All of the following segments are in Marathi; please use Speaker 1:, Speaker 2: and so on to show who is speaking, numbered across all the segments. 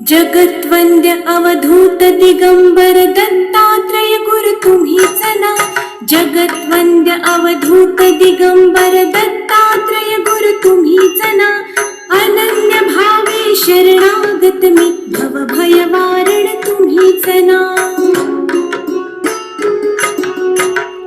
Speaker 1: जगत्वंद्य अवधूत दिगंबर दत्तात्रय गुरु तुम्हीच ना. जगत्वंद्य अवधूत दिगंबर दत्तात्रय गुरु तुम्हीच ना. अनन्य भावे शरणागत मी भव भय वारण तुम्हीच ना.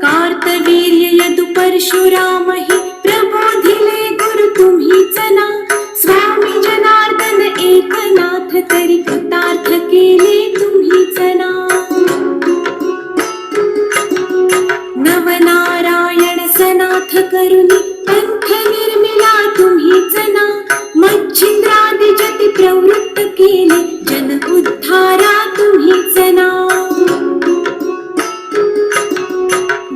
Speaker 1: कार्तवीर्य यदु परशुराम हि प्रबोधिले गुरु तुम्हीच ना. स्वामी जनार्दन एकनाथ तरी कृतार्थ केले तुम्हीच ना. नवनारायण सनाथ करुणी पंथ निर्मिला तुम्हीच ना. मच्छिंद्रादि जति प्रवृत्त केले जन उद्धारा तुम्हीच ना.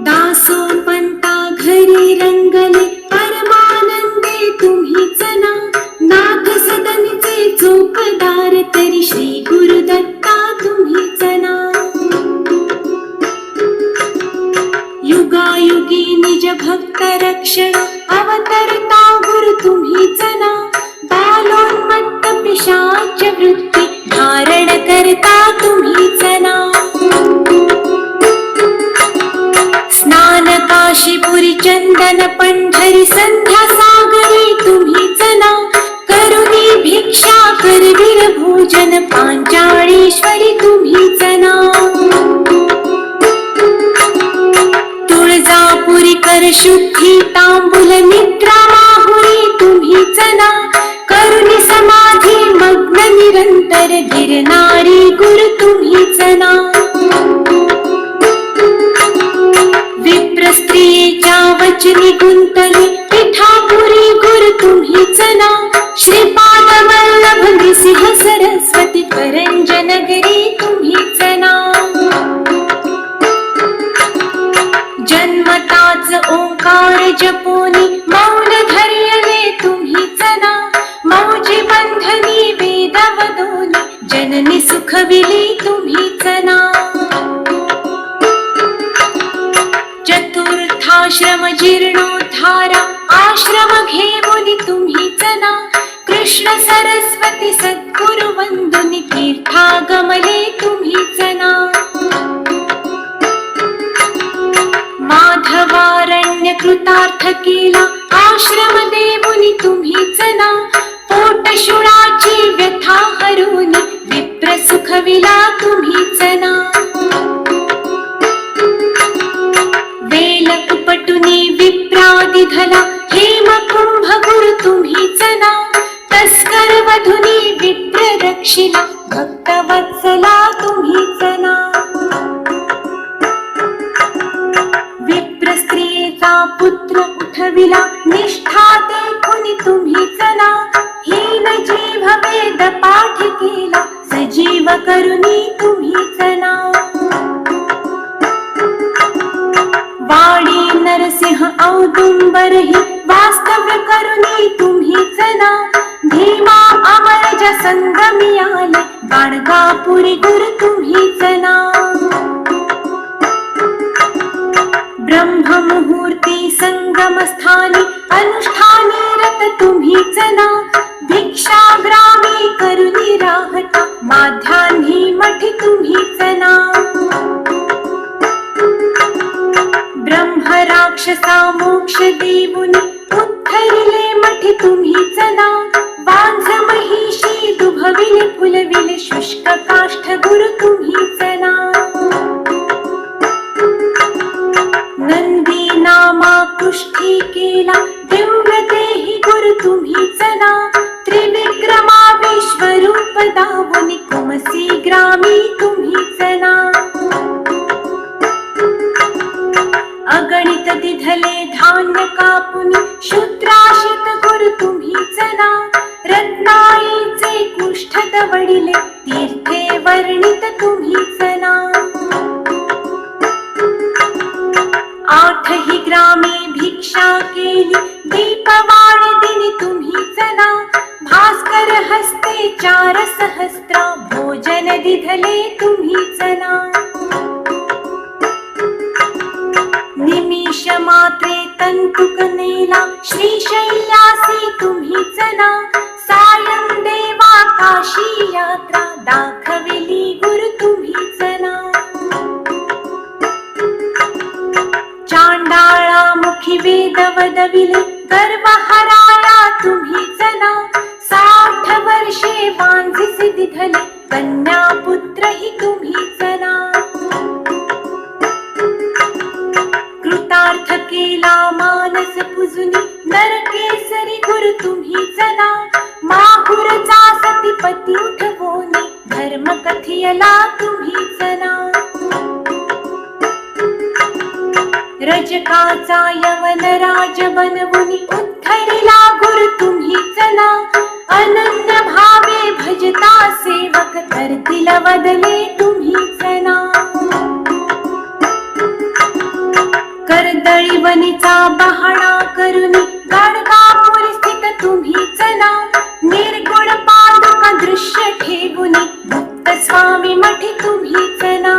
Speaker 1: दासोपंता घरी रंगले परमानंदे तुम्हीच ना. नाथ सदनीचे चोपदार तरी श्री गुरुदत्ता तुम्हीच ना. युगायुगी निज भक्त रक्षण अवतरता गुरु तुम्हीच ना. बालोन्मत्त पिशाच वृत्ती धारण करता तुम्हीच ना. स्नान काशीपुरी चंदन पंढरी संध्या सागरी तुम्हीच ना. करुणी भिक्षा करवीर भोजन पांचाळेश्वरी तुम्हीच ना. तुळजापुरी कर शुद्धी तांबूल निद्रा माहुरी तुम्हीच ना. करुणी समाधी मग्न निरंतर गिरनारी गुरु तुम्हीच ना. विप्र स्त्रियेच्या वचनी गुंतली पिठापुरी गुरु तुम्हीच ना. श्रीपाद वल्लभ नृसिंह सरस्वती करंजनगरी तुम्हीच ना. जन्मताच ओंकार जपोनी मौन धैर्यले तुम्हीच ना. मौजी बंधनी वेद वदोनी जननी सुखविली तुम्हीच ना. चतुर्थाश्रम जीर्णोद्धारा आश्रम घेऊनी तुम्हीच ना. कृष्ण सरस्वती सद्गुरु वंदनी तीर्थागमले तुम्हीच ना. माधवारण्य कृतार्थ केला आश्रम देऊनी तुम्हीच ना. पोटशुळाची व्यथा हरुनी विप्र सुखविला तुम्हीच ना. वेलकपटुनी विप्रादि धला हेमकुंभ गुरु तुम्हीच ना. तस्कर वधुनी विप्र रक्षिला भक्तवत्सला तुम्हीच ना. विप्र स्त्रियेचा पुत्र उठविला निष्ठा देखुनी तुम्हीच ना. हीन जीव वेद पाठ केला सजीव करुणी तुम्हीच ना. वाडी नरसिंह औदुंबर ही वास्तव्य करुणी तुम्हीच ना. भीमा अमरज संगमी आले गाणगापुरी गुरु तुम्हीच ना. ब्रह्म मुहूर्ती संगम स्थानी अनुष्ठानी रत तुम्हीच ना. भिक्षाग्रामी करुणी राहता माध्यान्ही मठी तुम्हीच ना. ब्रह्म राक्षसा मोक्ष देऊनी उत्थरिले मठी तुम्हीच ना. वांझ महिषी दुभविले फुलविले शुष्क काष्ठ गुरु तुम्हीच ना. नंदी नामा कुष्ठी केला दिव्य देही गुरु तुम्हीच ना. त्रिविक्रमा विश्वरूप दावुनी कुमसी ग्रामी तुम्हीच ना. अगणित दिधले धान्य कापुनी शूद्राशित गुरु तुम्हीच ना. रत्नाईचे कुष्ठ दवडिले तीर्थे वर्णित तुम्हीच ना. आठही ग्रामे भिक्षा केली दीपवाणी दिनी तुम्हीच ना. भास्कर हस्ते 4 सहस्त्र भोजन दिधले तुम्हीच ना. निमिष मात्रे तंतुक नेला श्रीशैल्यासी तुम्हीच ना. सायं देवा काशी यात्रा वेद वदविले गर्व हराया तुम्ही जना 60 वर्षे मांझिसी दिधले कन्या पुत्र ही तुम्ही जना कृतार्थ केला मानस पुजुनी नरकेसरी गुरु तुम्ही जना माहुरचा सतीपती उठवोनी धर्म कथियला तुम्ही जना रजकाचा यवन राज बनवुनी उद्धरिला गुरु तुम्ही जना अनन्य भावे भजता सेवक करतील वदले तुम्ही जना कर्दळी वनीचा बहाणा करुनी गाणगापूर स्थित तुम्ही जना निर्गुण पादुका दृश्य ठेवुनी भक्त स्वामी मठी तुम्ही जना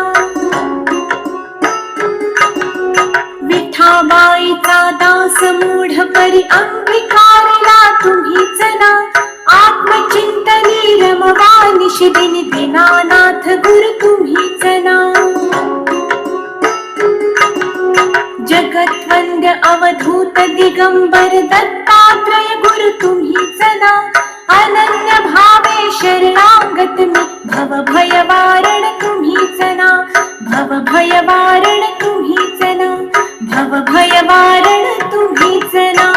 Speaker 1: विठाबाईचा दास मूढ परी अंगीकारला तुम्ही जना आत्मचिंतनी रमवा निशिदिनी दीनानाथ गुरु तुम्ही जना जगद्वंद्य अवधूत दिगंबर दत्तात्रय गुरु तुम्ही जना अनन्य भावे शरणागत मी भव भय वारण तुम्ही जना भव भय वारण तुम्ही जना भव भय वारण तुम्ही जना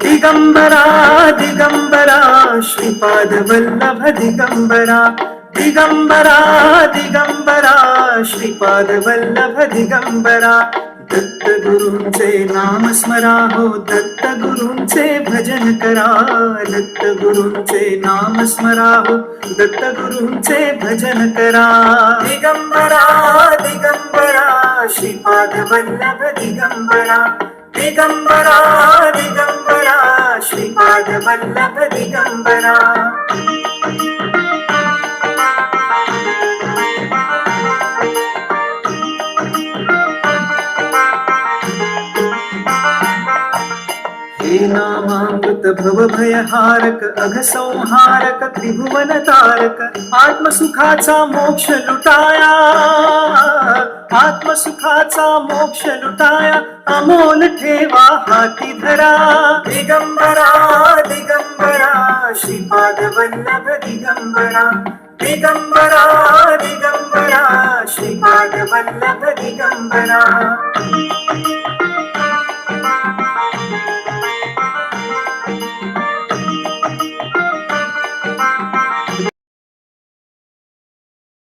Speaker 2: दिगंबरा दिगंबरा श्रीपाद वल्लभ दिगंबरा दिगंबरा दिगंबरा श्रीपाद वल्लभ दिगंबरा दत्त गुरूंचे नाम स्मरा हो दत्त गुरूंचे भजन करा दत्त गुरूंचे नाम स्मरा हो दत्त गुरूंचे भजन करा दिगंबरा दिगंबरा श्रीपाद वल्लभ दिगंबरा दिगंबरा दिगंबरा श्रीपाद वल्लभ दिगंबरा हे नामामृत भव भयहारक अघ संहारक त्रिभुवन तारक आत्मसुखाचा मोक्ष लुटाया आत्मसुखाचा मोक्ष लुटाया अमोल ठेवा हाती धरा दिगंबरा दिगंबरा श्रीपाद वल्लभ दिगंबरा दिगंबरा दिगंबरा श्रीपाद वल्लभ दिगंबरा